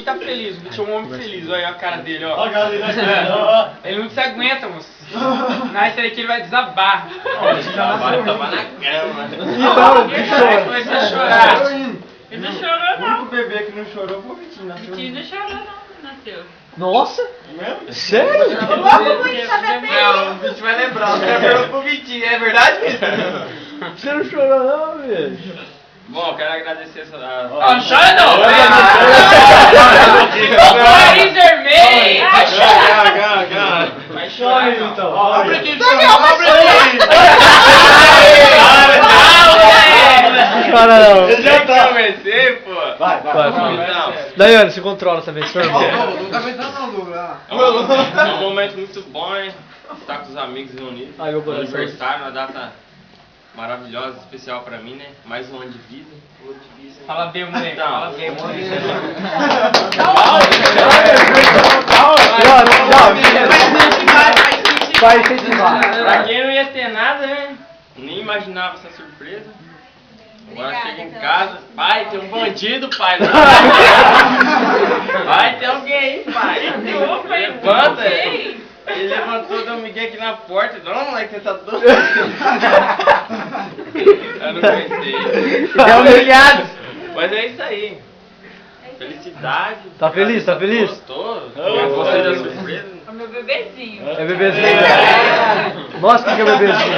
Vitinho tá feliz, o Vitinho é um homem feliz, olha a cara dele, ó. Olha a cara dele. Ele não se aguenta, moço. Na esse daqui ele vai desabar. Vai tomar na cama. Então, que chora. Vai ser chorar. Ele não chorou, O não. único bebê que não chorou foi o Vitinho, O nasceu. Vitinho não chorou, não. Nasceu. Nossa! Mesmo? Sério? Não, o Vitinho vai lembrar. Você perguntou pro Vitinho, é verdade, Vitinho? Você não chorou não, bicho? Bom, eu quero agradecer essa... Não chora não! Não, O nariz vermelho! Vai chorar então. Abre aqui, Chora não. Ele já tá. Comecei, pô. Vai. Então, Daiane, se controla também, seu irmão. Não tá aguentando não, Douglas. é um momento muito bom, hein? Estar com os amigos reunidos. Ai, meu No coração. aniversário, uma data maravilhosa, especial pra mim, né? Mais um ano de vida. Fala bem, moleque. Fala bem, moleque. Vai incentivar. Pra quem não ia ter nada, né? Nem imaginava essa surpresa. Agora chega em casa, pai, tem um bandido, pai. Vai, tem alguém aí, pai. Levanta. Ele levantou, deu um migué aqui na porta. Não, moleque, você tá doido. Eu não aguentei. É humilhado. Mas é isso aí. Felicidade. Tá feliz? Tá feliz? Gostou? Gostei da surpresa? O meu bebezinho. É bebezinho. Mostra que é bebezinho.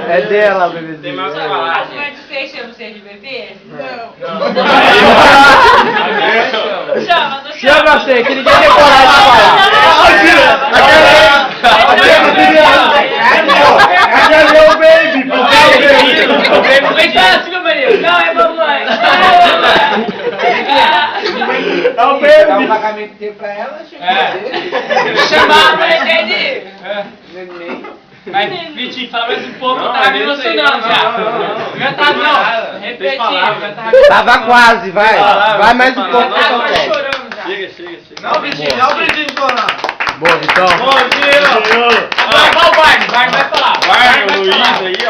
É dela, o bebezinho. Tem mais o que As falar, mães gente. de vocês chamam vocês de bebê? Não. Chama. Chama, não Chama você, que ninguém tem coragem de falar. Cadê o baby? Vem cá, Silvia Maria. Não, é mamãe. É o baby. Dá um pagamento que tem pra ela, Chamar a mulher dele. Mas, Vitinho, fala mais um pouco, eu tava me emocionando já. Já tava, não, repetindo, já tava. Tava quase, vai. Vai mais um pouco. Já tava quase chorando já. Chega. Não, Vitinho, dá um brindinho, Conan. Boa, Vitão. Agora qual o Barney? Barney vai falar. Vai, o Luiz aí, ó.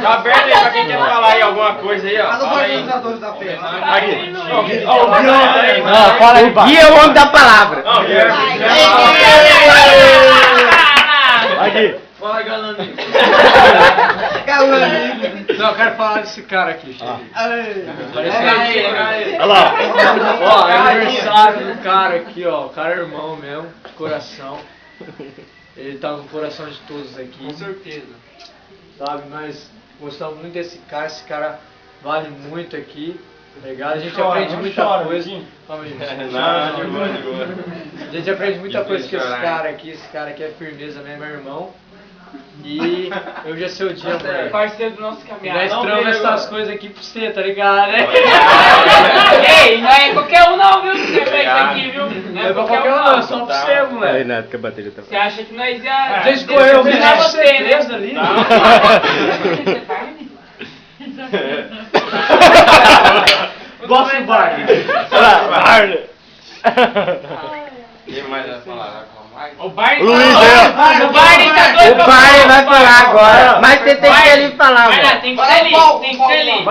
Tá aberto aí pra quem quer falar aí alguma coisa aí, ó. Fala os Fala aí. organizadores da feira. Não, fala aí, Barney. Gui é o homem da palavra. Não, Aqui. fala, Galaninho. Não, eu quero falar desse cara aqui. Olha lá. Ó, é aniversário do cara aqui, ó. O cara é irmão mesmo, de coração. Ele tá no coração de todos aqui. Com certeza. Sabe, mas gostamos muito desse cara. Esse cara vale muito aqui. Obrigado. A gente Chora, aprende não muita chora, coisa. Vitinho. Calma aí, Não, de boa. A gente aprende muita Que coisa com esse chorar, cara aqui. Esse cara aqui é firmeza mesmo, meu irmão. E hoje é seu dia, moleque. Parceiro do nosso Nós caminhar. tramos essas coisas aqui pra você, tá ligado, né? Ei, não é qualquer um não, viu? Você vai isso aqui, viu? Não é pra qualquer um não, é só pra você, moleque. Renato, que a bateria tá... Você acha que nós ia... Você escorreu o deixar bicho você, né? preso ali. Gosto do Barney. Barney! Quem mais vai falar? O Barney Luiz, tá... O Barney tá doido O pra pai vai falar agora, mas você tem que ele falar, Vai lá, mano. tem que ser ali, tem que ser ali.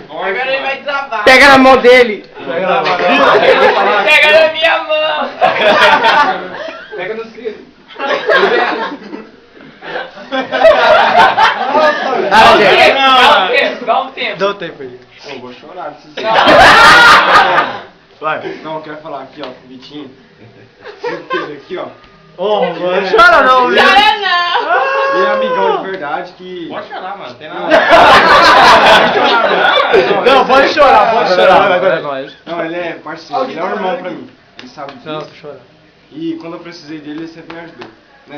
Agora ele vai desabar. Pega na mão dele. Pega na minha mão. Pega nos crios. Dá um tempo. Dá um tempo aí. Eu vou chorar desse Vai. Não, eu quero falar aqui, ó, com o Vitinho. Certeza aqui, ó. Ô, mano. Chora não, viu? Chora não. E é amigão de verdade que... Pode chorar, mano. Tem nada. Não, pode chorar, pode chorar. Agora é nóis. Não, ele é parceiro, ele é um irmão pra mim. Ele sabe disso. Não, tô chorando. E quando eu precisei dele, ele sempre me ajudou. Né?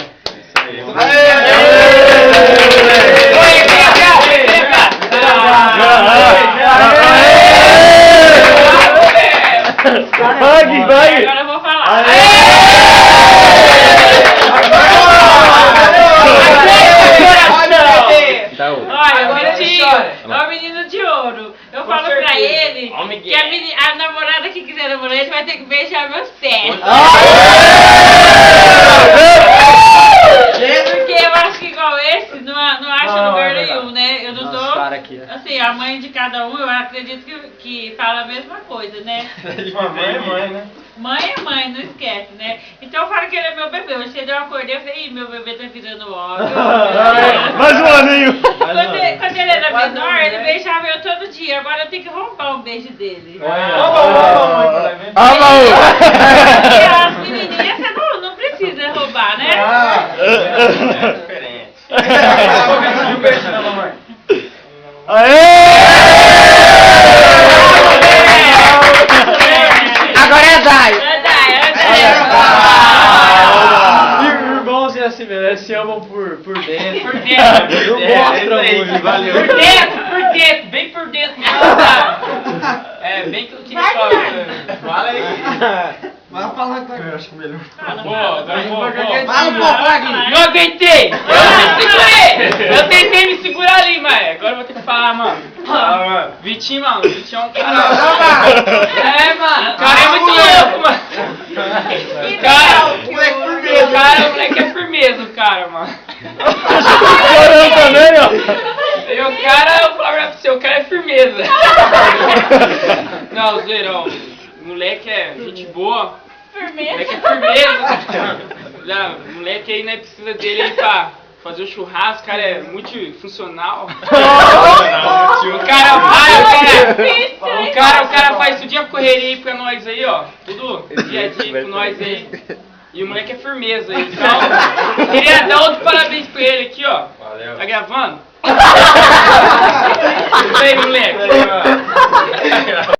Vai! Agora eu vou falar. Tá outro. Olha, o Vitinho é o menino de ouro. namoro. Eu falo pra certeza. ele Ó, Miguel. que a namorada que quiser namorar, ele vai ter que beijar meus pés. Porque eu acho que igual esse, não acha lugar nenhum, né? Eu não Nossa, tô... cara aqui. Assim, a mãe de cada um, eu acredito que fala a mesma coisa, né? Mãe é mãe, né? Mãe é mãe, não esquece, né? Então eu falo que ele é meu bebê. Hoje cedo eu acordei e falei, ih, meu bebê tá virando óbvio. Mais um aninho. Quando ele era menor, ele beijava eu todo dia. Agora eu tenho que roubar um beijo dele. Ah, Porque as menininhas você não precisa roubar, né? É diferente. Um beijo na mamãe. Agora é Dai. Irmãos é assim mesmo, eles se amam por dentro. Por dentro. Não mostra muito. Valeu. Por dentro, bem por dentro mesmo, sabe? É, bem que eu tive só. Fala aí. Vai falando com Eu acho que melhor. Fala um pouco, Aguinho. Não aguentei! Eu me segurei! Eu tentei me segurar ali, mas agora eu vou ter que falar, mano. Mano. Vitinho, mano, Vitinho é um cara. É, mano, o cara é muito louco, mano. O moleque é firmeza, o cara, mano. Chorando também, ó. E o cara, eu falo pra você, o cara é firmeza. Não, zoeirão. O moleque é gente boa. O moleque é firmeza. Não, o moleque aí, né, precisa dele aí pra fazer o churrasco, o cara é multifuncional. O cara vai, o cara faz tudo dia correria aí pra nós aí, ó. Tudo dia a dia com nós aí. E o moleque é firmeza aí. Então, queria dar outro parabéns pra ele aqui, ó. Valeu. Tá gravando? Isso aí, moleque.